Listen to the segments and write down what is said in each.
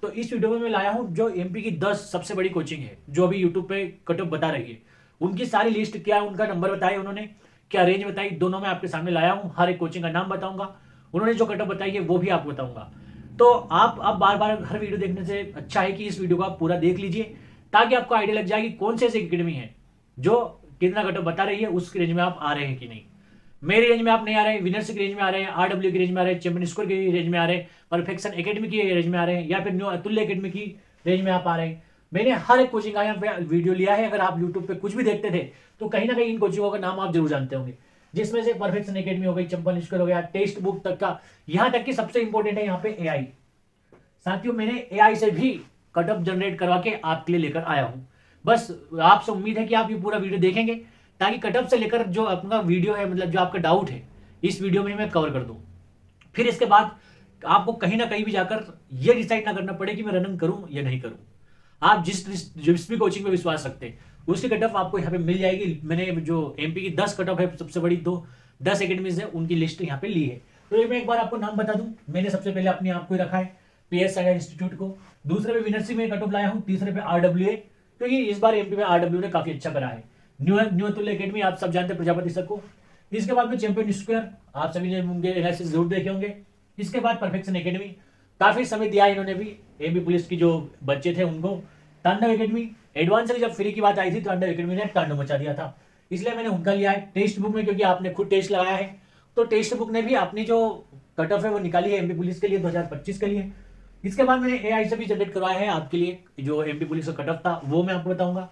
तो इस वीडियो में मैं लाया हूँ जो एमपी की 10 सबसे बड़ी कोचिंग है जो अभी यूट्यूब पे कट ऑफ बता रही है, उनकी सारी लिस्ट क्या है, उनका नंबर बताया उन्होंने, क्या रेंज बताई, दोनों मैं आपके सामने लाया हूँ। हर एक कोचिंग का नाम बताऊंगा, उन्होंने जो कट ऑफ बताई है वो भी आपको बताऊंगा। तो आप अब बार बार हर वीडियो देखने से अच्छा है कि इस वीडियो को आप पूरा देख लीजिए, ताकि आपको आइडिया लग जाए कि कौन से ऐसी एकेडमी है जो कितना कट ऑफ बता रही है, उस रेंज में आप आ रहे हैं कि नहीं। मेरी रेंज में आप नहीं आ रहे हैं, विनर्स की रेंज में आ रहे हैं, आरडब्ल्यू की रेंज में आ रहे हैं, चैंपियन स्कोर की रेंज में आ रहे हैं, परफेक्शन एकेडमी की रेंज में आ रहे हैं, या फिर न्यू अतुल्य एकेडमी की रेंज में आप आ रहे हैं। मैंने हर एक कोचिंग का यहाँ पे वीडियो लिया है। अगर आप यूट्यूब पे कुछ भी देखते थे तो कहीं ना कहीं इन कोचिंगों का नाम आप जरूर जानते होंगे, जिसमें से परफेक्शन एकेडमी हो गई, चैंपियन स्कोर हो गया, टेक्स्ट बुक तक का, यहाँ तक कि सबसे इंपॉर्टेंट है यहाँ पे एआई। साथियों, मैंने एआई से भी कट ऑफ जनरेट करवा के आपके लिए लेकर आया हूं। बस आपसे उम्मीद है कि आप ये पूरा वीडियो देखेंगे, ताकि कट ऑफ से लेकर जो अपना वीडियो है, मतलब जो आपका डाउट है, इस वीडियो में मैं कवर कर दूं। फिर इसके बाद आपको कहीं ना कहीं भी जाकर ये डिसाइड ना करना पड़े कि मैं रनिंग करूं या नहीं करूं। आप जिस भी कोचिंग में विश्वास रखते हैं उसकी कट ऑफ आपको यहाँ पे मिल जाएगी। मैंने जो एमपी की 10 कट ऑफ है सबसे बड़ी, दो 10 एकेडमीज है, उनकी लिस्ट यहाँ पे ली है। तो ये मैं एक बार आपको नाम बता दूं। मैंने सबसे पहले अपने आप को ही रखा है पीएस इंस्टीट्यूट को, दूसरे पे विनर्सी में कट ऑफ लाया हूं, तीसरे पे आरडब्ल्यूए, क्योंकि इस बार एमपी में आरडब्ल्यू ने काफी अच्छा करा है। न्यू अतुल्य एकेडमी आप सब जानते हैं, प्रजापति सर को। इसके बाद में चैंपियन स्क्वायर, आप सभी ने उनके एनालिसिस जरूर देखे होंगे। इसके बाद परफेक्शन एकेडमी, काफी समय दिया इन्होंने भी एमपी पुलिस की जो बच्चे थे उनको। तांडव एकेडमी, एडवांस की जब फ्री की बात आई थी तांडव एकेडमी ने तांडव मचा दिया था, इसलिए मैंने उनका लिया है। टेक्स्ट बुक में क्योंकि आपने खुद टेस्ट लगाया है, तो टेक्स्ट बुक ने भी अपनी जो कट ऑफ है वो निकाली है एमपी पुलिस के लिए 2025 के लिए। इसके बाद मैंने एआई से भी जनरेट करवाया है आपके लिए, जो एमपी पुलिस का कट ऑफ था वो मैं आपको बताऊंगा।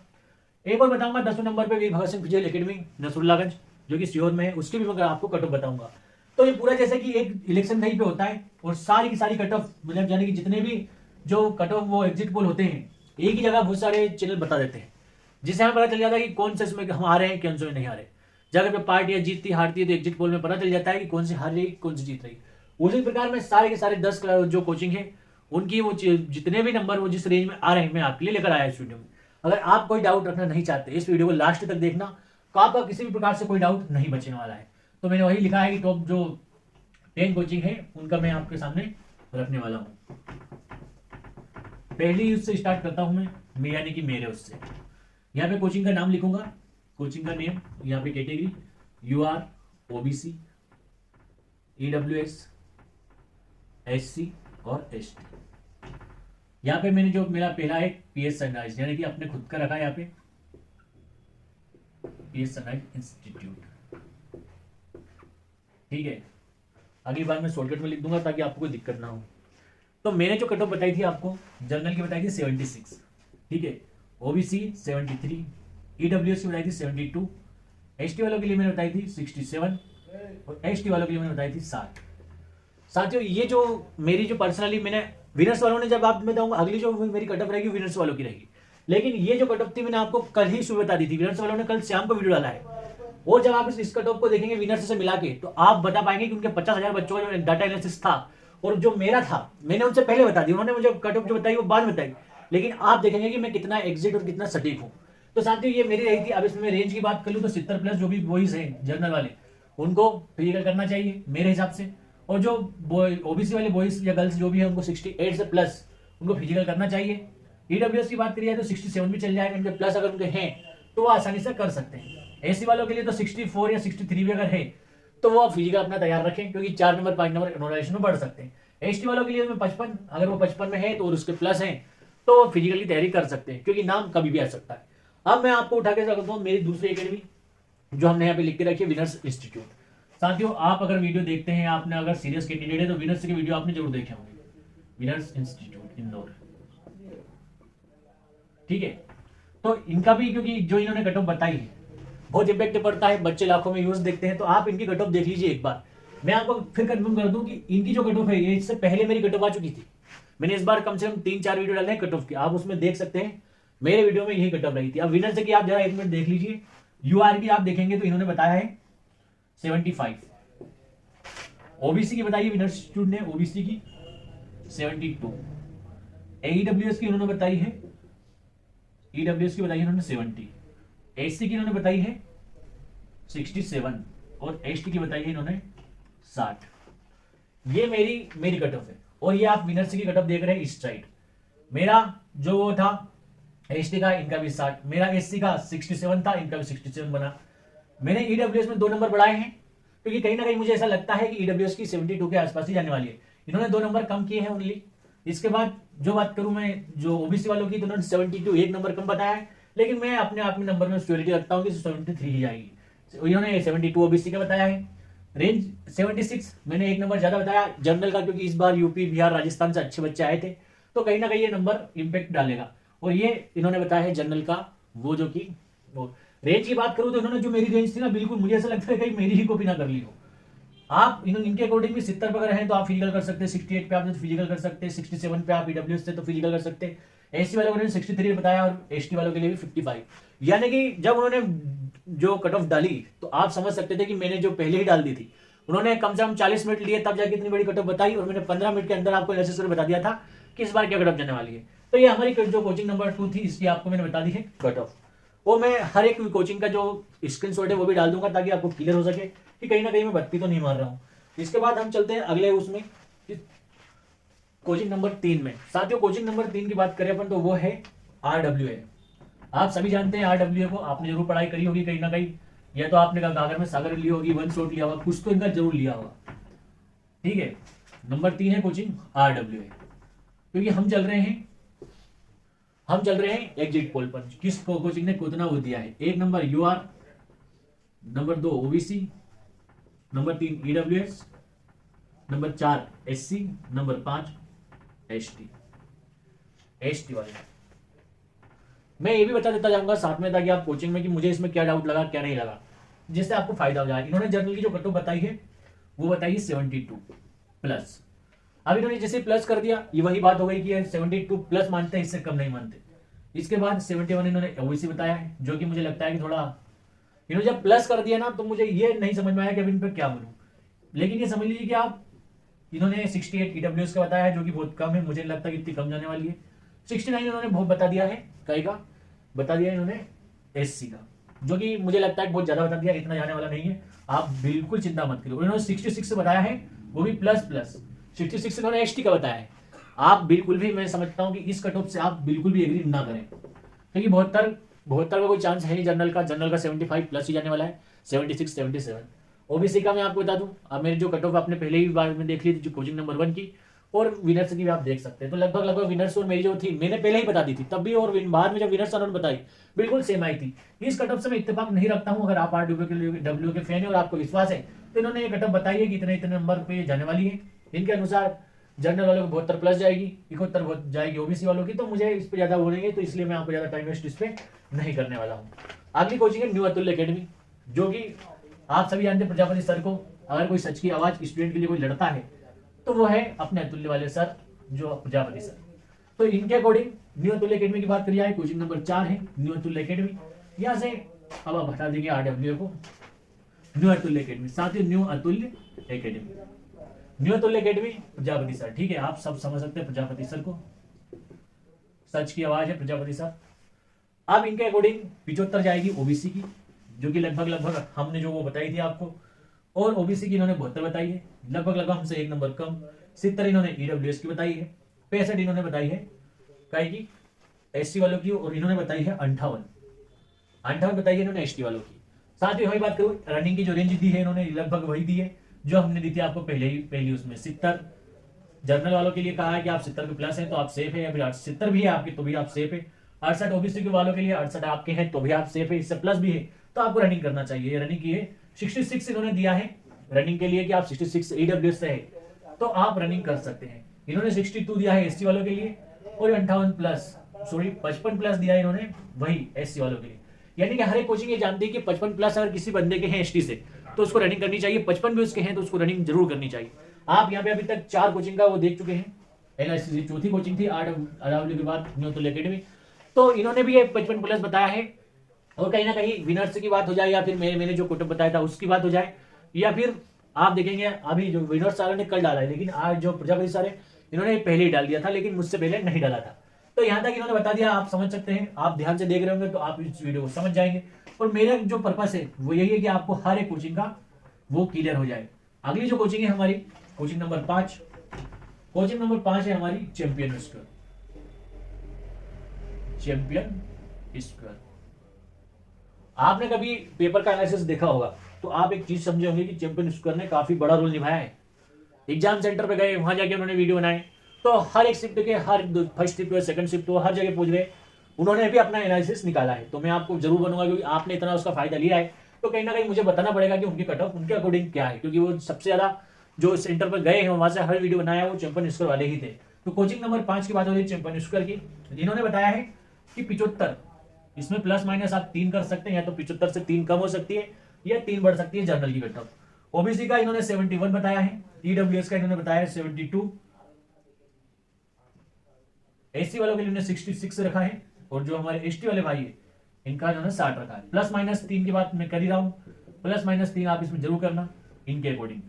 एक और बताऊंगा 10वें नंबर पे वीर भगत सिंह फिजिकल एकेडमी नसरुल्लागंज, जो कि सीहोर में है, उसकी भी मैं आपको कट ऑफ बताऊंगा। तो ये पूरा जैसे कि एक इलेक्शन कहीं पे होता है और सारी की सारी कट ऑफ, मतलब यानी कि जितने भी जो कट ऑफ वो एग्जिट पोल होते हैं, एक ही जगह बहुत सारे चैनल बता देते हैं, जिससे हमें पता चल जाता है कि कौन से इसमें हम आ रहे हैं, कौन से में नहीं आ रहे। जगह पे पार्टियां जीतती हारती है तो एग्जिट पोल में पता चल जाता है कि कौन सी हार रही, कौन सी जीत रही। उसी प्रकार में सारे के सारे 10 जो कोचिंग है उनकी वो जितने भी नंबर वो जिस रेंज में आ रहे हैं मैं आपके लिए लेकर आया इस वीडियो में। अगर आप कोई डाउट रखना नहीं चाहते, इस वीडियो को लास्ट तक देखना, तो आपका किसी भी प्रकार से कोई डाउट नहीं बचने वाला है। तो मैंने वही लिखा है कि टॉप जो 10 कोचिंग है उनका मैं आपके सामने रखने वाला हूं। पहली उससे स्टार्ट करता हूं मैं, यानी कि मेरे उससे। यहाँ पे कोचिंग का नाम लिखूंगा, कोचिंग का नेम, यहाँ पे category UR, OBC, EWS, SC और एसटी। यहाँ पे मैंने जो मेरा पहला है पीएस सनराइज, यानी कि अपने खुद का रखा है यहाँ पे पीएस सनराइज इंस्टीट्यूट। ठीक है, अगली बार मैं शॉर्टकट में लिख दूंगा ताकि आपको कोई दिक्कत ना हो। तो मैंने जो कट ऑफ बताई थी आपको, जनरल की बताई थी 76, ठीक है, ओबीसी 73, ईडब्ल्यूएस की बताई थी 72, एसटी वालों के लिए मैंने बताई थी 67 और एसटी वालों के लिए मैंने बताई थी 60। साथियों, ये जो मेरी जो पर्सनली मैंने विनर्स वालों ने, जब आप मैं बताऊंगा अगली जो मेरी कट ऑफ रहेगी विनर्स वालों की रहेगी, लेकिन ये जो कट ऑफ थी मैंने आपको कल ही सुबह बता दी थी। विनर्स वालों ने कल शाम को वीडियो डाला है, और जब आप इस कट ऑफ को देखेंगे विनर्स से मिला के, तो आप बता पाएंगे कि उनके 50,000 बच्चों का जो डाटा एनालिसिस था और जो मेरा था, मैंने उनसे पहले बता दी, उन्होंने मुझे कट ऑफ जो बताई वो बाद में बताई, लेकिन आप देखेंगे कि मैं कितना एग्जैक्ट और कितना सटीक हूँ। तो साथियों, ये मेरी रही थी। अब इसमें रेंज की बात कर लूँ तो 70+ जो भी बॉयज हैं जर्नल वाले, उनको फिजिकल करना चाहिए मेरे हिसाब से, और जो ओबीसी वाले बॉयज या गर्ल्स जो भी है उनको 68 से प्लस उनको फिजिकल करना चाहिए। ईडब्ल्यूएस की बात करिए तो 67 भी चल जाएगा, इनके प्लस अगर उनके हैं तो वो आसानी से कर सकते हैं। एसी वालों के लिए तो 64 या 63 भी अगर है तो वो फिजिकल अपना तैयार रखें, क्योंकि 4 नंबर 5 नंबर एनोराइजेशन में बढ़ सकते हैं। एसटी वालों के लिए में 55, अगर वो 55 में है तो, और उसके प्लस हैं तो वो फिजिकल की तैयारी कर सकते हैं, क्योंकि नाम कभी भी आ सकता है। अब मैं आपको उठा के रखता हूँ मेरी दूसरी एकेडमी, जो हमने यहाँ पे लिख के रखी है, विनर्स इंस्टीट्यूट। साथियों, आप अगर वीडियो देखते हैं, आपने अगर सीरियस कैंडिडेट है तो विनर्स की वीडियो आपने जरूर देखे होंगे, विनर्स इंस्टीट्यूट इंदौर। ठीक है, तो इनका भी क्योंकि जो इन्होंने कट ऑफ बताई है बहुत इम्पैक्ट पड़ता है, बच्चे लाखों में यूज देखते हैं, तो आप इनकी कट ऑफ देख लीजिए एक बार। मैं आपको फिर कंफर्म कर दूं कि इनकी जो कट ऑफ है, ये इससे पहले मेरी कट ऑफ आ चुकी थी। मैंने इस बार कम से कम 3-4 वीडियो डाले हैं कट ऑफ की, आप उसमें देख सकते हैं मेरे वीडियो में यही कट ऑफ रही थी। अब विनर से कि आप जरा 1 मिनट देख लीजिए, यूआर की आप देखेंगे तो इन्होंने बताया है 75, ओबीसी की बताई विनर इंस्टीट्यूट ने, ओबीसी की 72, एईडब्ल्यूएस की उन्होंने बताई है, ईडब्ल्यूएस की बताई है उन्होंने 70, एससी की इन्होंने बताई है 67 और एसटी की बताई है इन्होंने 60। ये मेरी कट ऑफ है, और ये आप विनर्स की कट ऑफ देख रहे हैं इस साइड। मेरा जो वो था एसटी का, इनका भी 60, मेरा एससी का 67 था, इनका भी 67 बना। मैंने ईडब्ल्यूएस में 2 नंबर बढ़ाए हैं क्योंकि कहीं ना कहीं मुझे ऐसा लगता है कि ईडब्ल्यूएस की 72 के आसपास ही जाने वाली है। इन्होंने 2 नंबर कम किए हैं ओनली। इसके बाद जो बात करूं मैं जो ओबीसी वालों की, तो उन्होंने 72 एक नंबर कम बताया है, लेकिन मैं अपने आप में नंबर में श्योरिटी रखता हूं कि 73 ही जाएगी। इन्होंने 72 ओबीसी का बताया है। रेंज 76, मैंने एक नंबर ज्यादा बताया जनरल का, क्योंकि इस बार यूपी बिहार राजस्थान से अच्छे बच्चे आए थे, तो कहीं ना कहीं ये नंबर इंपैक्ट डालेगा। और ये इन्होंने बताया है जनरल का वो जो कि वो रेंज की बात करूं तो इन्होंने जो मेरी रेंज थी ना, बिल्कुल मुझे ऐसा लगता है कहीं मेरी ही कॉपी ना कर ली हो। आप इनके अकॉर्डिंग भी 70 पे अगर हैं तो आप फिजिकल कर सकते हैं, 68 पे आप फिजिकल कर सकते हैं, 67 पे आप ईडब्ल्यू से तो फिजिकल कर सकते हैं। एससी वालों ने 63 बताया और एसटी वालों के लिए भी 55। यानी कि जब उन्होंने जो कट ऑफ डाली तो आप समझ सकते थे कि मैंने जो पहले ही डाल दी थी, उन्होंने कम से कम 40 मिनट लिए तब जाके इतनी बड़ी कट ऑफ बताई, और मैंने 15 मिनट के अंदर आपको एनालिसिस करके बता दिया था कि इस बार क्या कट ऑफ जाने वाली है। तो ये हमारी जो कोचिंग नंबर 2 थी, इसकी आपको मैंने बता दी है कट ऑफ। वो मैं हर एक कोचिंग का जो स्क्रीनशॉट है वो भी डाल दूंगा ताकि आपको क्लियर हो सके कि कहीं ना कहीं मैं बत्ती तो नहीं मार रहा हूँ। इसके बाद हम चलते हैं अगले उसमें, कोचिंग नंबर 3 में। साथियों कोचिंग नंबर 3 की बात करें अपन तो वो है RWA। आप सभी जानते हैं RWA को, आपने जरूर पढ़ाई करी होगी कहीं ना कहीं, या तो आपने गागर में सागर ली होगी, वन शॉट लिया होगा, कुछ तो इनका जरूर लिया होगा। ठीक है, नंबर 3 है कोचिंग RWA, क्योंकि हम चल रहे हैं एग्जिट पोल पर किस कोचिंग ने कितना वो दिया है। 1 number UR, number 2 OBC, number 3 EWS, number 4 SC, number 5 ST वाले। मैं ये भी बता देता जाऊंगा साथ में ताकि आप कोचिंग में कि मुझे इसमें क्या डाउट लगा क्या नहीं लगा, जिससे आपको फायदा हो जाए। इन्होंने जनरल की जो कट ऑफ बताई है वो बताई है 72 प्लस। अब इन्होंने जैसे प्लस कर दिया, ये वही बात हो गई कि 72 प्लस मानते हैं, इससे कम नहीं मानते। इसके बाद 71 इन्होंने ओबीसी बताया है, जो कि मुझे लगता है कि थोड़ा इन्होंने जब प्लस कर दिया ना तो मुझे ये नहीं समझ में आया कि अब इन पर क्या बोलूं। लेकिन ये समझ लीजिए कि आप इन्होंने 68 ईडब्ल्यूएस का बताया है, जो कि बहुत कम है, मुझे लगता है कि इतनी कम जाने वाली है। 69 इन्होंने बहुत बता दिया है, कई का बता दिया इन्होंने एससी का, जो कि मुझे लगता है बहुत ज्यादा बता दिया, इतना जाने वाला नहीं है, आप बिल्कुल चिंता मत करो। इन्होंने 66 बताया है, वो भी प्लस प्लस। 66 इन्होंने एसटी का बताया है। आप बिल्कुल भी, मैं समझता हूं कि इस कट ऑफ से आप बिल्कुल भी एग्री ना करें, क्योंकि 72 का कोई चांस है नहीं। जनरल का 75 प्लस ही जाने वाला है, 76 77। ओबीसी का मैं आपको बता दूं, अब मेरी जो कट ऑफ आपने पहले ही बार में देख ली थी जो कोचिंग नंबर 1 की, और विनर्स की भी आप देख सकते हैं, तो लगभग विनर्स और मेरी जो थी मैंने पहले ही बता दी थी तब भी, और बाद में जब विनर्स उन्होंने बताई बिल्कुल सेम आई थी। इस कट ऑफ से मैं इत्तेफाक नहीं रखता हूं। अगर आप RW के फैन है और आपको विश्वास है तो इन्होंने ये कट ऑफ बताई है कि इतने इतने नंबर पे जाने वाली है। इनके अनुसार जनरल वालों को 72 प्लस जाएगी, 71 जाएगी ओबीसी वालों की, तो मुझे इस पर ज्यादा बोलेंगे, तो इसलिए मैं आपको ज्यादा टाइम वेस्ट इस पर नहीं करने वाला हूँ। अगली कोचिंग है न्यू अतुल्य अकेडमी, जो कि आप सभी जानते हैं प्रजापति सर को, अगर कोई सच की आवाज स्टूडेंट के लिए कोई लड़ता है तो वो है अपने अतुल्य वाले सर, जो प्रजापति सर। तो इनके अकॉर्डिंग न्यू अतुल्य अकेडमी की बात करी जाए, कोचिंग नंबर 4 है न्यू अतुल्य अकेडमी। यहाँ से अब आप हटा देंगे RWA को, न्यू अतुल्य अकेडमी। साथ ही न्यू अतुल्य अकेडमी प्रजापति सर। ठीक है, आप सब समझ सकते हैं प्रजापति सर को, सच की आवाज है प्रजापति सर। अब इनके अकॉर्डिंग 75 जाएगी ओबीसी की, जो कि लगभग हमने जो वो बताई थी आपको, और ओबीसी की इन्होंने 72 बताई है, लगभग हमसे एक नंबर कम। 70 इन्होंने ईडब्ल्यूएस की बताई है, 65 इन्होंने बताई है काई की एससी वालों की, और इन्होंने बताई है 58 बताई है इन्होंने एसटी वालों की। साथ ही वही बात करूं, रनिंग की जो रेंज दी है इन्होंने लगभग वही दी है जो हमने दी थी आपको पहली उसमें 70। जनरल वालों के लिए कहा है कि आप 70 के प्लस हैं तो आप सेफ है, या फिर 70 भी है आपके तो भी आप सेफ है। 68 ओबीसी के वालों के लिए 68 आपके हैं तो भी आप सेफ है, इससे प्लस भी है तो आपको रनिंग करना चाहिए। रनिंग की है 66 इन्होंने दिया है रनिंग के लिए कि आप 66 ईडब्ल्यूएस से है तो आप रनिंग कर सकते हैं। इन्होंने 62 दिया है एससी वालों के लिए, और 55 प्लस दिया है इन्होंने वही एससी वालों के लिए। यानी कि हर एक कोचिंग ये जानती है कि 55 प्लस अगर किसी बंदे के हैं एसटी से तो उसको रनिंग करनी चाहिए, 55 भी उसके हैं तो उसको रनिंग जरूर करनी चाहिए। आप यहाँ पे अभी तक 4 कोचिंग का वो देख चुके हैं, एनआईसी चौथी कोचिंग थी RW के बाद न्यू अतुल्य अकेडमी, तो इन्होंने भी ये 55 प्लस बताया है। और कहीं ना कहीं विनर्स की बात हो जाए, या फिर मैंने जो कोटअप बताया था उसकी बात हो जाए, या फिर आप देखेंगे अभी जो विनर्स सारे ने कल डाला है, लेकिन आज जो प्रजापति सारे इन्होंने पहले ही डाल दिया था, लेकिन मुझसे पहले नहीं डाला था। तो यहाँ तक इन्होंने बता दिया, आप समझ सकते हैं। आप ध्यान से देख रहे होंगे तो आप इस वीडियो को समझ जाएंगे। और मेरा जो पर्पस है वो यही है कि आपको हर एक कोचिंग का वो क्लियर हो जाए। अगली जो कोचिंग है हमारी कोचिंग नंबर 5 है हमारी चैंपियन स्कूल। Champion square. आपने कभी पेपर का एनालिसिस देखा होगा तो आप एक चीज समझे होंगे कि चैंपियन स्क्वायर ने काफी बड़ा रोल निभाया है। एग्जाम सेंटर पे गए, वहां जाके उन्होंने वीडियो बनाए, तो हर एक शिफ्ट के, हर फर्स्ट शिफ्ट हो, सेकंड शिफ्ट हो, हर जगह पूछ गए, उन्होंने भी अपना एनालिसिस निकाला है। तो मैं आपको जरूर बनूंगा, क्योंकि आपने इतना उसका फायदा लिया है तो कहीं ना कहीं मुझे बताना पड़ेगा कि उनकी कट ऑफ उनके अकॉर्डिंग क्या है, क्योंकि वो सबसे ज्यादा जो सेंटर पर गए हैं वहां से हर वीडियो बनाया वो चैंपियन स्क्वायर वाले ही थे। तो कोचिंग नंबर 5 की बात हो रही है चैंपियन स्क्वायर की। इन्होंने बताया है कि 75, इसमें प्लस माइनस आप 3 कर सकते हैं, या तो 75 से 3 कम हो सकती है या 3 बढ़ सकती है जनरल की कट ऑफ। ओबीसी का इन्होंने 71 बताया है, ईडब्ल्यूएस का इन्होंने बताया है 72, एससी वालों के लिए इन्होंने 66 रखा है, और जो हमारे एसटी वाले भाई है इनका इन्होंने 60 रखा है। प्लस माइनस 3 की बात मैं कर ही रहा हूं, प्लस माइनस 3 आप इसमें जरूर करना इनके अकॉर्डिंग।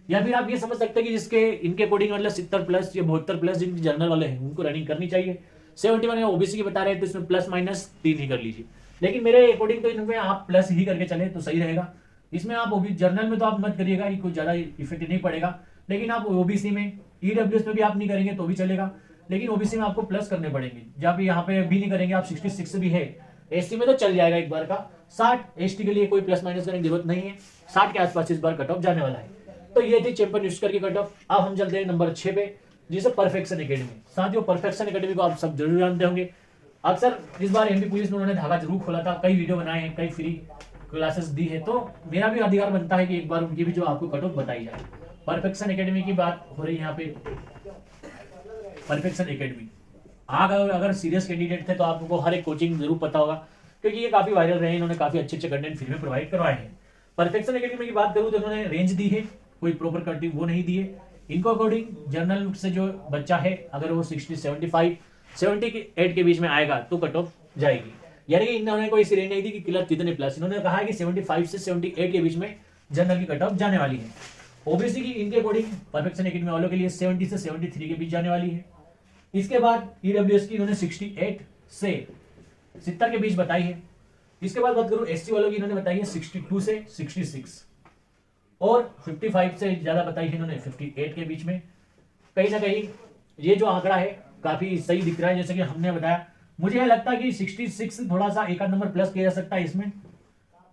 या फिर आप ये समझ सकते हैं कि जिसके इनके अकॉर्डिंग मतलब 70 प्लस या 72 प्लस जिनके जनरल वाले हैं उनको रनिंग करनी चाहिए। 71 ओबीसी की बता रहे हैं तो इसमें प्लस माइनस 3 ही कर लीजिए, लेकिन मेरे अकॉर्डिंग तो इनमें आप प्लस ही करके चले तो सही रहेगा। इसमें आप ओबी जर्नल में तो आप मत करिएगा, ये कुछ ज्यादा इफेक्ट नहीं पड़ेगा, लेकिन आप ओबीसी में, ईडब्ल्यूएस में भी आप नहीं करेंगे तो भी चलेगा, लेकिन ओबीसी में आपको प्लस करने पड़ेंगे। जब यहाँ पे भी नहीं करेंगे आप 66 भी है, एसटी में तो चल जाएगा एक बार का 60, एसटी के लिए कोई प्लस माइनस करने की जरूरत नहीं है, 60 के आसपास इस बार कट ऑफ जाने वाला है। तो ये थी चैंपियन स्क्वायर की कट ऑफ। अब हम चलते हैं नंबर 6 पे, जिसे परफेक्शन एकेडमी। साथियों परफेक्शन एकेडमी को आप सब जरूर जानते होंगे, अक्सर इस बार एमपी पुलिस में उन्होंने धागा जरूर खोला था, कई वीडियो बनाए हैं, कई फ्री क्लासेस दी है, तो मेरा भी अधिकार बनता है कि एक बार उनकी भी जो आपको कट ऑफ बताई जाए। परफेक्शन एकेडमी की बात हो रही है यहाँ पे। परफेक्शन एकेडमी अगर सीरियस कैंडिडेट थे तो आपको हर एक कोचिंग जरूर पता होगा, क्योंकि ये काफी वायरल रहे, इन्होंने काफी अच्छे अच्छे कंटेंट फ्री में प्रोवाइड करवाए हैं। परफेक्शन एकेडमी की बात करूं तो इन्होंने रेंज दी है, कोई प्रॉपर कटिंग वो नहीं दी है। इनको अकॉर्डिंग जनरल से जो बच्चा है अगर वो 60, 75, 78 के बीच में आएगा तो कट ऑफ जाएगी। यानी कि इन्होंने कोई रेंज नहीं दी कि क्लर्क कितने प्लस, इन्होंने कहा है कि 75 से 78 के बीच में जनरल की कट ऑफ जाने वाली है। ओबीसी की इनके अकॉर्डिंग परफेक्शन एकेडमी वालों के लिए 70 से 73 के बीच जाने वाली है। इसके बाद ईडब्ल्यूएस की इन्होंने 68 से 70 के बीच बताई है। इसके बाद बात करूं एसटी वालों की, इन्होंने बताई है 62 से 66, और 55 से ज्यादा बताई है इन्होंने 58 के बीच में। कहीं ना कहीं ये जो आंकड़ा है काफी सही दिख रहा है, जैसे कि हमने बताया। मुझे यह लगता है कि 66 थोड़ा सा एक आध नंबर प्लस किया जा सकता है इसमें,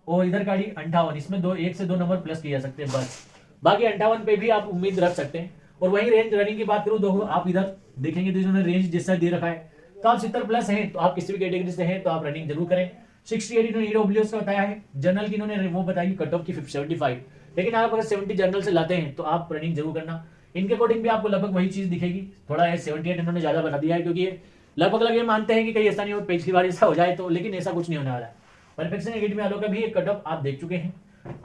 और इधर का 58, इसमें 1 से 2 नंबर प्लस किए जा सकते हैं बस, बाकी 58 पे भी आप उम्मीद रख सकते हैं। और वही रेंज रनिंग की बात करूं तो आप इधर देखेंगे तो इन्होंने रेंज जैसा दे रखा है, तो आप 70 प्लस हैं तो आप किसी भी कैटेगरी से हैं तो आप रनिंग जरूर करें। 68 इन्होंने ईडब्ल्यूएस का बताया है, जनरल की इन्होंने वो बताई कट ऑफ की 75, लेकिन आप अगर 70 जनरल से लाते हैं तो आप रनिंग जरूर करना। इनके अकॉर्डिंग भी आपको लगभग वही चीज दिखेगी, थोड़ा है 78 इन्होंने ज्यादा बता दिया है, क्योंकि ये लगभग ये मानते हैं कि कहीं ऐसा नहीं हो पिछली बार ऐसा हो जाए तो, लेकिन ऐसा कुछ नहीं होने वाला है। परफेक्शन एकेडमी वालों का भी एक कट ऑफ आप देख चुके हैं,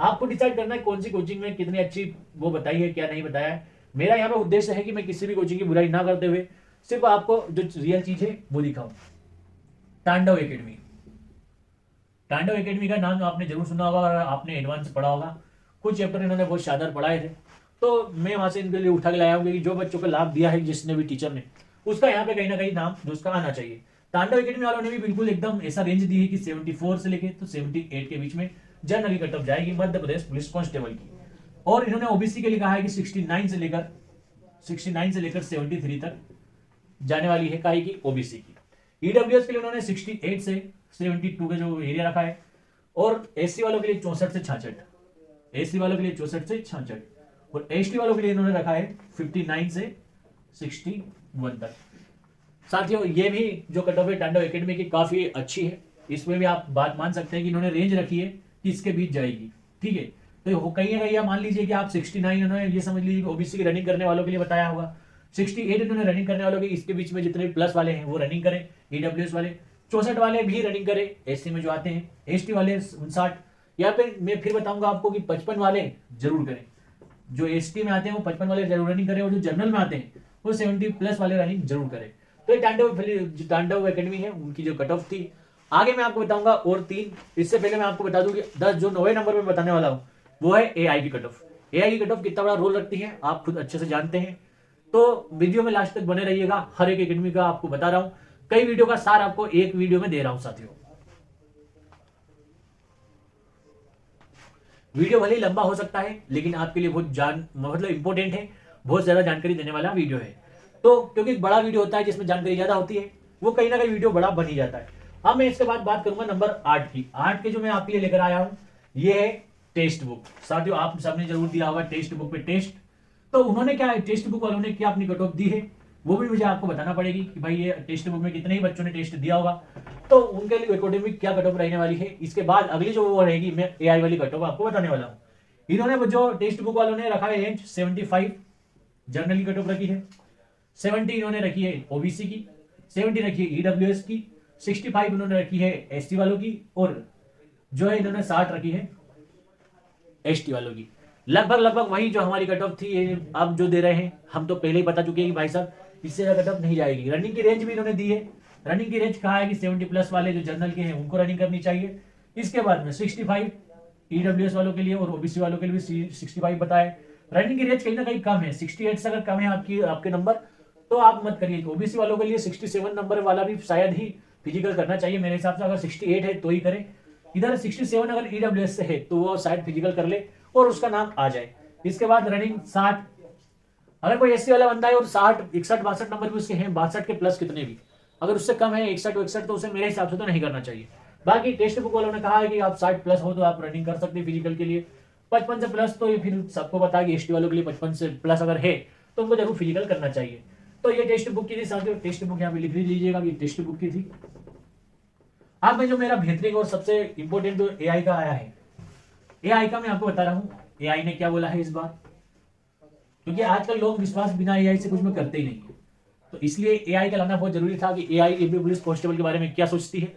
आपको डिसाइड करना है कौन सी कोचिंग में कितनी अच्छी वो बताई है क्या नहीं बताया है। मेरा यहाँ पे उद्देश्य है कि मैं किसी भी कोचिंग की बुराई ना करते हुए सिर्फ आपको जो रियल चीज है वो दिखाऊं। तांडव एकेडमी, तांडव एकेडमी का नाम आपने जरूर सुना होगा और आपने एडवांस पढ़ा होगा, कुछ चैप्टर इन्होंने बहुत शानदार पढ़ाए थे, तो मैं वहां से इनके लिए उठा के लाया हूँ कि जो बच्चों को लाभ दिया है जिसने भी टीचर ने, उसका यहाँ पे कहीं ना कहीं नाम जो उसका आना चाहिए। तांडव एकेडमी वालों ने भी बिल्कुल एकदम ऐसा रेंज दी है कि 74 से लेके तो 78 के बीच में जनरल की कट ऑफ जाएगी मध्य प्रदेश पुलिस कांस्टेबल की। और इन्होंने ओबीसी के लिए कहा है कि 69 से लेकर 73 तक जाने वाली है काई की ओबीसी की। ईडब्ल्यूएस के लिए उन्होंने 68 से 72 का जो एरिया रखा है, और एससी वालों के लिए 64 से 66, एससी वालों के लिए 64 से 66, और एसटी वालों के लिए इन्होंने रखा है 59 से 61 तक। साथियों ये भी जो कट ऑफ है तांडव एकेडमी की काफी अच्छी है, इसमें भी आप बात मान सकते हैं कि इन्होंने रेंज रखी है कि इसके बीच जाएगी, ठीक है। तो कहीं ना कहीं मान लीजिए कि आप 69 इन्होंने ये समझ लीजिए ओबीसी की रनिंग करने वालों के लिए बताया होगा, 68 इन्होंने रनिंग करने वालों के, इसके बीच में जितने प्लस वाले हैं वो रनिंग करें, ईडब्ल्यूएस वाले 64 वाले भी रनिंग करें, एससी में जो आते हैं, एसटी वाले 59, या फिर मैं फिर बताऊंगा आपको कि 55 वाले जरूर करें, जो एसटी में आते हैं वो 55 वाले जरूर रनिंग करें, और जो जनरल में आते हैं वो 70 प्लस वाले रनिंग जरूर करें। तो ये तांडव एकेडमी है उनकी जो कट ऑफ थी। आगे मैं आपको बताऊंगा और 3, इससे पहले मैं आपको बता दूं कि 10 जो 9वें नंबर में बताने वाला हूं वो है एआई की कट ऑफ। एआई की कट ऑफ कितना बड़ा रोल रखती है आप खुद अच्छे से जानते हैं, तो वीडियो में लास्ट तक बने रहिएगा। हर एक एकेडमी का आपको बता रहा हूं, कई वीडियो का सार आपको एक वीडियो में दे रहा हूं साथियों। वीडियो भले ही लंबा हो सकता है लेकिन आपके लिए बहुत मतलब इंपॉर्टेंट है, बहुत ज्यादा जानकारी देने वाला वीडियो है। तो क्योंकि बड़ा वीडियो होता है जिसमें जानकारी ज्यादा होती है, वो कहीं ना कहीं वीडियो बड़ा बन ही जाता है। अब मैं इसके बाद बात करूंगा नंबर 8 की। 8 के जो मैं आपके लिए लेकर आया हूं ये है टेस्ट बुक। साथियों आप सबने जरूर दिया होगा टेस्ट बुक पे टेस्ट। तो उन्होंने क्या है, टेस्ट बुक वालों ने क्या अपनी कट ऑफ दी है वो भी मुझे आपको बताना पड़ेगी कि भाई ये टेस्ट बुक में कितने ही बच्चों ने टेस्ट दिया होगा, तो उनके लिए अकॉर्डिंग क्या कट ऑफ रहने वाली है। इसके बाद अगली जो वो रहेगी मैं एआई वाली कट ऑफ आपको बताने वाला हूँ। इन्होंने जो टेस्ट बुक वालों ने रखा है रेंज 75 जनरल की कट ऑफ रखी है, 70 इन्होंने रखी है ओबीसी की, 70 रखी है ईडब्ल्यूएस की, 65 इन्होंने रखी है एसटी वालों की, और जो है इन्होंने 60 रखी है एसटी वालों की। लगभग वही जो हमारी कट ऑफ थी अब जो दे रहे हैं हम तो पहले ही बता चुके हैं कि भाई साहब इससे ज्यादा कट ऑफ नहीं जाएगी। रनिंग की रेंज भी इन्होंने दी है। रनिंग की रेंज कहा है कि 70 प्लस वाले जो जनरल के हैं उनको रनिंग करनी चाहिए। इसके बाद में 65 ईडब्ल्यूएस वालों के लिए और ओबीसी वालों के लिए भी 65 बताए। रनिंग की रेंज कहीं ना कहीं कम है, 68 से अगर कम है आपके नंबर तो आप मत करिए। ओबीसी वालों के लिए 67 नंबर वाला भी शायद ही फिजिकल करना चाहिए मेरे हिसाब से। अगर 68 है तो ही करें। इधर 67 अगर ईडब्ल्यूएस से है तो वो शायद फिजिकल कर ले और उसका नाम आ जाए। इसके बाद रनिंग 60, अगर कोई एससी वाला बंदा है और 60 61 62 नंबर भी उसके हैं, 62 के प्लस कितने भी, अगर उससे कम है 61 61 तो उसे मेरे हिसाब से तो नहीं करना चाहिए। बाकी टेस्ट बुक वालों ने कहा है कि आप 60 प्लस हो तो आप रनिंग कर सकते हैं फिजिकल के लिए। 55 से प्लस तो ये फिर सबको पता है कि एसटी वालों के लिए 55 से प्लस अगर है तो उनको जरूर फिजिकल करना चाहिए। तो ये टेस्ट बुक की थी साथियों। टेस्ट बुक यहाँ पे लिख लीजिएगा कि टेस्ट बुक की थी। अब मैं जो मेरा बेहतरीन और सबसे इंपॉर्टेंट जो एआई का आया है, एआई का मैं आपको बता रहा हूँ एआई ने क्या बोला है इस बार, क्योंकि आजकल लोग विश्वास बिना एआई से कुछ में करते ही नहीं है। तो इसलिए एआई का लाना बहुत जरूरी था कि एआई एमपी पुलिस कांस्टेबल के बारे में क्या सोचती है।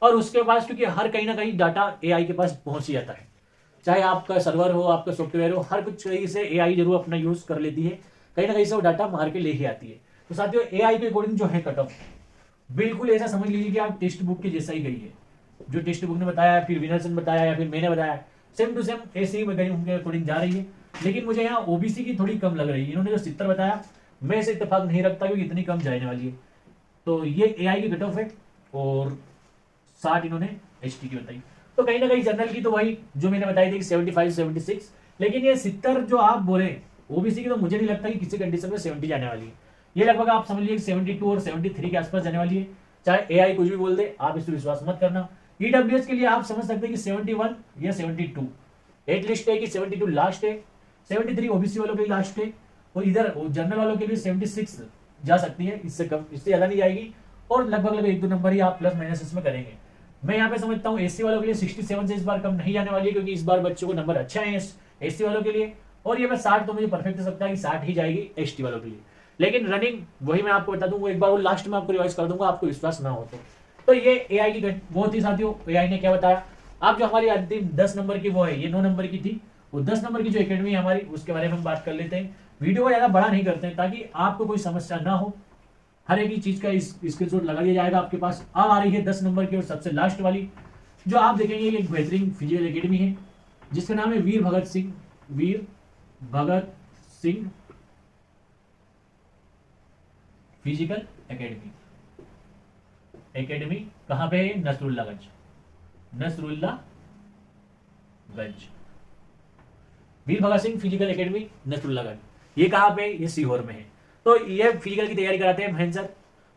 और उसके पास क्योंकि हर कहीं ना कहीं डाटा एआई के पास पहुंच ही जाता है, चाहे आपका सर्वर हो आपका सॉफ्टवेयर हो, हर कुछ कहीं से एआई जरूर अपना यूज कर लेती है, कहीं ना कहीं से वो डाटा मार के ले ही आती है। तो साथियों एआई के अकॉर्डिंग जो है कट ऑफ बिल्कुल ऐसा समझ लीजिए कि आप टेक्स्ट बुक के जैसा ही गई है। जो टेक्स्ट बुक ने बताया, फिर विनर्स ने बताया या फिर मैंने बताया, सेम टू सेम ऐसे ही गई उनके अकॉर्डिंग जा रही है। लेकिन मुझे यहाँ ओबीसी की थोड़ी कम लग रही है। इन्होंने जो 70 बताया मैं इसे इत्तेफाक नहीं रखता क्योंकि इतनी कम जाने वाली है। तो ये एआई की कट ऑफ है और 60 इन्होंने एसटी की बताई। तो कहीं ना कहीं जनरल की तो वही जो मैंने बताई थी कि 75 76, लेकिन ये 70 जो आप बोले ओबीसी की तो मुझे नहीं लगता कि किसी कंडीशन में 70 जाने वाली है। ये लगभग आप समझ लीजिए 72 और 73 के आसपास जाने वाली है। चाहे एआई कुछ भी बोल दे, आप इस पर विश्वास मत करना। ईडब्ल्यूएस के लिए आप समझ सकते हैं कि 71 या 72 एटलीस्ट है कि 72 लास्ट है, 73 ओबीसी वालों के लिए लास्ट है, और इधर जनरल वालों के लिए 76 जा सकती है, इससे कम इससे ज्यादा नहीं जाएगी। और लगभग 1-2 नंबर ही आप प्लस माइनस इसमें करेंगे। मैं यहाँ पे समझता हूँ एससी वालों के लिए 67 से इस बार कम नहीं जाने वाली है, क्योंकि इस बार बच्चों को नंबर अच्छा है एससी वालों के लिए। और ये मैं 60 तो मुझे परफेक्ट सकता है कि 60 ही जाएगी एसटी वालों के लिए। लेकिन रनिंग वही मैं आपको बता दूं, वो एक बार वो लास्ट में आपको रिवाइज कर दूंगा, आपको विश्वास ना हो तो ये एआई की वो थी साथियों। एआई ने क्या बताया। अब जो हमारी अंतिम 10 नंबर की वो है, ये 9 नंबर की थी, वो 10 नंबर की जो एकेडमी है हमारी, उसके बारे में हम बात कर लेते हैं। वीडियो को ज्यादा बड़ा नहीं करते हैं ताकि आपको कोई समस्या ना हो। हर एक ही चीज का स्क्रीनशॉट लगा दिया जाएगा आपके पास। अब आ रही है 10 नंबर की और सबसे लास्ट वाली जो आप देखेंगे, एक बेहतरीन फिजिकल एकेडमी है जिसका नाम है वीर भगत सिंह फिजिकल एकेडमी कहां पे है? नसरुल्लागंज। वीर भगत सिंह फिजिकल एकेडमी नसरुल्लागंज, ये कहां पे? ये सीहोर में है। तो ये फिजिकल की तैयारी कराते हैं महेंद्र सर,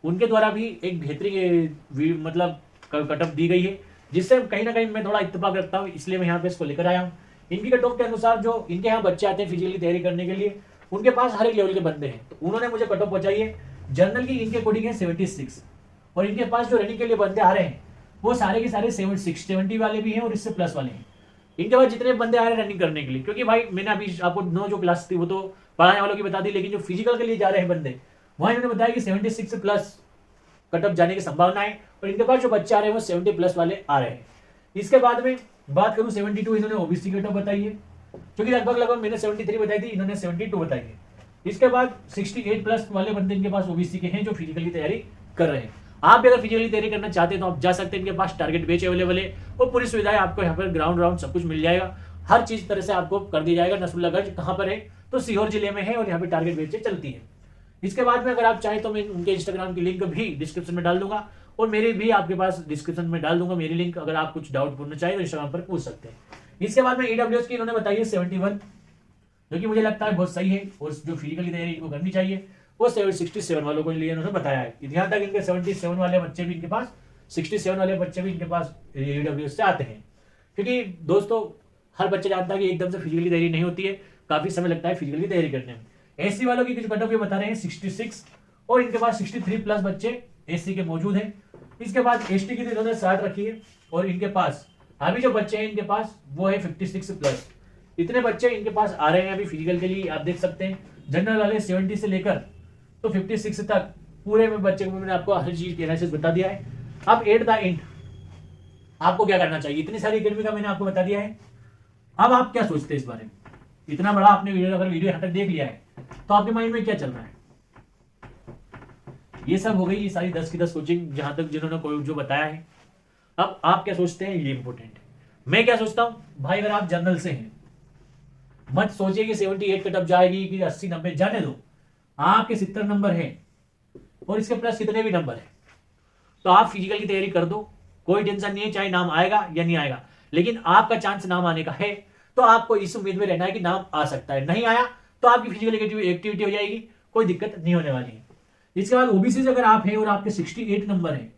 उनके द्वारा भी एक बेहतरीन मतलब कटअप दी गई है, जिससे कहीं ना कहीं मैं थोड़ा इत्तेफाक रखता हूं, इसलिए मैं यहाँ पे इसको लेकर आया हूँ। इनकी कटऑफ के अनुसार जो इनके यहाँ बच्चे आते हैं फिजिकल की तैयारी करने के लिए, उनके पास हर एक लेवल के बंदे हैं। तो उन्होंने मुझे कटऑफ पहुंचाई है। जनरल की इनके अकॉर्डिंग है 76, और इनके पास जो रनिंग के लिए बंदे आ रहे हैं वो सारे के सारे 70 वाले भी हैं और इससे प्लस वाले हैं। इनके पास जितने बंदे आ रहे हैं रनिंग करने के लिए, क्योंकि भाई मैंने अभी आपको 9 जो क्लास थी वो तो पढ़ाने वालों की बता दी, लेकिन जो फिजिकल के लिए जा रहे हैं बंदे, वहां इन्होंने बताया कि 76 से प्लस कटअप जाने की संभावना है। और इनके पास जो बच्चे आ रहे हैं वो 70 प्लस वाले आ रहे हैं। इसके बाद में बात करूं 72 इन्होंने ओबीसी की कटअप बताई है, क्योंकि लगभग मैंने 73 बताई थी, इन्होंने 72 बताई है। इसके बाद 68 प्लस वाले बंदे इनके पास ओबीसी के हैं जो फिजिकल की तैयारी कर रहे हैं। आप भी अगर फिजिकल तैयारी करना चाहते हैं तो आप जा सकते हैं, इनके पास टारगेट बेच अवेलेबल है और पूरी सुविधाएं आपको यहाँ पर ग्राउंड सब कुछ मिल जाएगा। हर चीज तरह से आपको कर दी जाएगा। नसरुल्लागंज कहाँ पर है? तो सीहोर जिले में है और यहाँ पे टारगेट बेच चलती है। इसके बाद में अगर आप चाहें तो मैं उनके इंस्टाग्राम की लिंक भी डिस्क्रिप्शन में डाल दूंगा और मेरी भी आपके पास डिस्क्रिप्शन में डाल दूंगा मेरी लिंक। अगर आप कुछ डाउट पूछना चाहें तो इंस्टाग्राम पर पूछ सकते हैं। इसके बाद में ईडब्ल्यूएस की इन्होंने बताई है 71, जो कि मुझे लगता है बहुत सही है और जो फिजिकली तैयारी इनको करनी चाहिए। वो 67 वालों को लिए उन्होंने बताया है। यहाँ तक इनके 77 वाले बच्चे भी इनके पास, 67 वाले बच्चे भी इनके पास ईडब्ल्यूएस से आते हैं। क्योंकि दोस्तों हर बच्चा जानता है कि एकदम से फिजिकली तैयारी नहीं होती है, काफी समय लगता है फिजिकली तैयारी करने में। एससी वालों की कुछ कट ऑफ ये बता रहे हैं 66 और इनके पास 63 प्लस बच्चे एससी के मौजूद हैं। इसके बाद एसटी की तो इन्होंने 60 रखी है और इनके पास अभी जो बच्चे हैं इनके पास वो है 56 प्लस। इतने बच्चे इनके पास आ रहे हैं अभी फिजिकल के लिए। आप देख सकते हैं जनरल वाले 70 से लेकर तो 56 तक पूरे में बच्चे को मैंने आपको हर चीज की एनालिसिस बता दिया है। अब एट द एंड आपको क्या करना चाहिए, इतनी सारी एकेडमी का मैंने आपको बता दिया है। अब आप क्या सोचते हैं इस बारे में? इतना बड़ा आपने अगर वीडियो यहाँ तक देख लिया है तो आपके माइंड में क्या चल रहा है? ये सब हो गई ये सारी 10 की 10 कोचिंग जहां तक जिन्होंने कोई जो बताया है। अब आप क्या सोचते हैं ये इंपॉर्टेंट है। मैं क्या सोचता हूं भाई, अगर आप जनरल से हैं मत सोचिए कि 78 कट ऑफ जाएगी कि 80-90, जाने दो। आपके 70 नंबर हैं और इसके प्लस कितने भी नंबर हैं तो आप फिजिकल की तैयारी कर दो, कोई टेंशन नहीं है, चाहे नाम आएगा या नहीं आएगा, लेकिन आपका चांस नाम आने का है। तो आपको इस उम्मीद में रहना है कि नाम आ सकता है, नहीं आया तो आपकी फिजिकल एक्टिविटी हो जाएगी, कोई दिक्कत नहीं होने वाली है। इसके बाद ओबीसी से अगर आप हैं और आपके 68 नंबर है,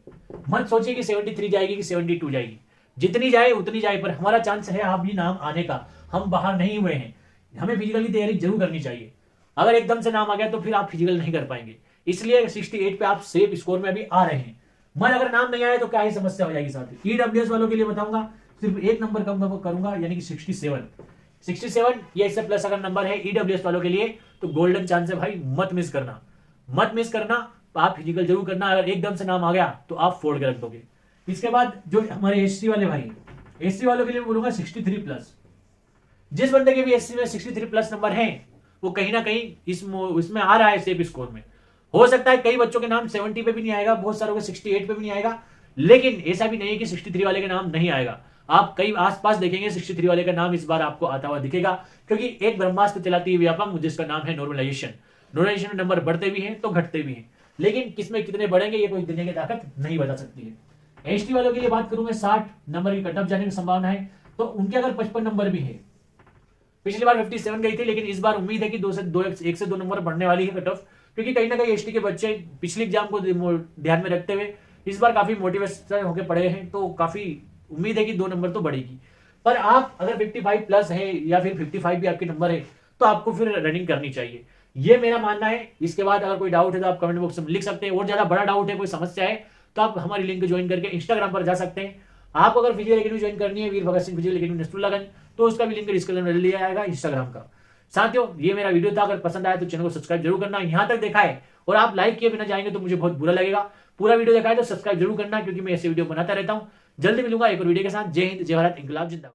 मत सोचिए कि 73 जाएगी कि 72 जाएगी, जितनी जाए उतनी जाए, पर हमारा चांस है आप भी नाम आने का। हम बाहर नहीं हुए हैं, हमें फिजिकल की तैयारी जरूर करनी चाहिए। अगर एकदम से नाम आ गया तो फिर आप फिजिकल नहीं कर पाएंगे, इसलिए 68 पे आप सेफ स्कोर में अभी आ रहे हैं। मैं अगर नाम नहीं आया तो क्या ही समस्या हो जाएगी। साथ ही ईडब्ल्यूएस वालों के लिए बताऊंगा, सिर्फ एक नंबर कम करूंगा यानी कि 67 या इससे प्लस अगर नंबर है ईडब्ल्यूएस वालों के लिए तो गोल्डन चांस है भाई, मत मिस करना, मत मिस करना। आप फिजिकल जरूर करना, अगर एकदम से नाम आ गया तो आप फोड़ के रख दोगे। इसके बाद जो हमारे एससी वाले भाई, एससी वालों के लिए बोलूंगा 63 प्लस। जिस बंदे के भी एससी में 63 प्लस नंबर हैं वो कहीं ना कहीं इसमें आ रहा है सेफ स्कोर में। हो सकता है कई बच्चों के नाम 70 पे भी नहीं आएगा, बहुत सारों के 68 पे भी नहीं आएगा, लेकिन ऐसा भी नहीं है कि 63 वाले का नाम नहीं आएगा। आप कई आसपास देखेंगे 63 वाले का नाम इस बार आपको आता हुआ दिखेगा, क्योंकि एक ब्रह्मास्त्र चलाती है व्यापक जिसका नाम है नॉर्मलाइजेशन। नॉर्मलाइजेशन में नंबर बढ़ते भी हैं तो घटते भी हैं, लेकिन किसमें कितने बढ़ेंगे ये कोई दुनिया की ताकत नहीं बता सकती है। एसटी वालों के लिए बात करूं मैं, 60 नंबर की कट ऑफ जाने की संभावना है, तो उनके अगर 55 नंबर भी है, पिछली बार 57 गई थी, लेकिन इस बार उम्मीद है कि 1 से 2 नंबर बढ़ने वाली है कट ऑफ, क्योंकि कहीं ना कहीं एसटी के बच्चे पिछले एग्जाम को ध्यान में रखते हुए इस बार काफी मोटिवेशन होकर पड़े हैं, तो काफी उम्मीद है कि 2 नंबर तो बढ़ेगी। पर आप अगर 55 प्लस है या फिर 55 भी आपके नंबर है तो आपको फिर रनिंग करनी चाहिए, ये मेरा मानना है। इसके बाद अगर कोई डाउट है तो आप कमेंट बॉक्स में लिख सकते हैं, और ज्यादा बड़ा डाउट है, कोई समस्या है तो आप हमारी लिंक ज्वाइन करके इंस्टाग्राम पर जा सकते हैं। आपको अगर फिजिकल एकेडमी ज्वाइन करनी है, वीर भगत सिंह फिजिकल एकेडमी नसरुल्लागंज, तो उसका भी लिंक डिस्क्रिप्शन में दिया जाएगा इंस्टाग्राम का। साथियों ये मेरा वीडियो था, अगर पसंद आया तो चैनल को सब्सक्राइब जरूर करना। यहां तक देखा है और आप लाइक किए बिना जाएंगे तो मुझे बहुत बुरा लगेगा। पूरा वीडियो देखा है तो सब्सक्राइब जरूर करना, क्योंकि मैं ऐसे वीडियो बनाता रहता हूं। जल्दी मिलूंगा एक और वीडियो के साथ। जय हिंद, जय भारत, इंकलाब जिंदाबाद।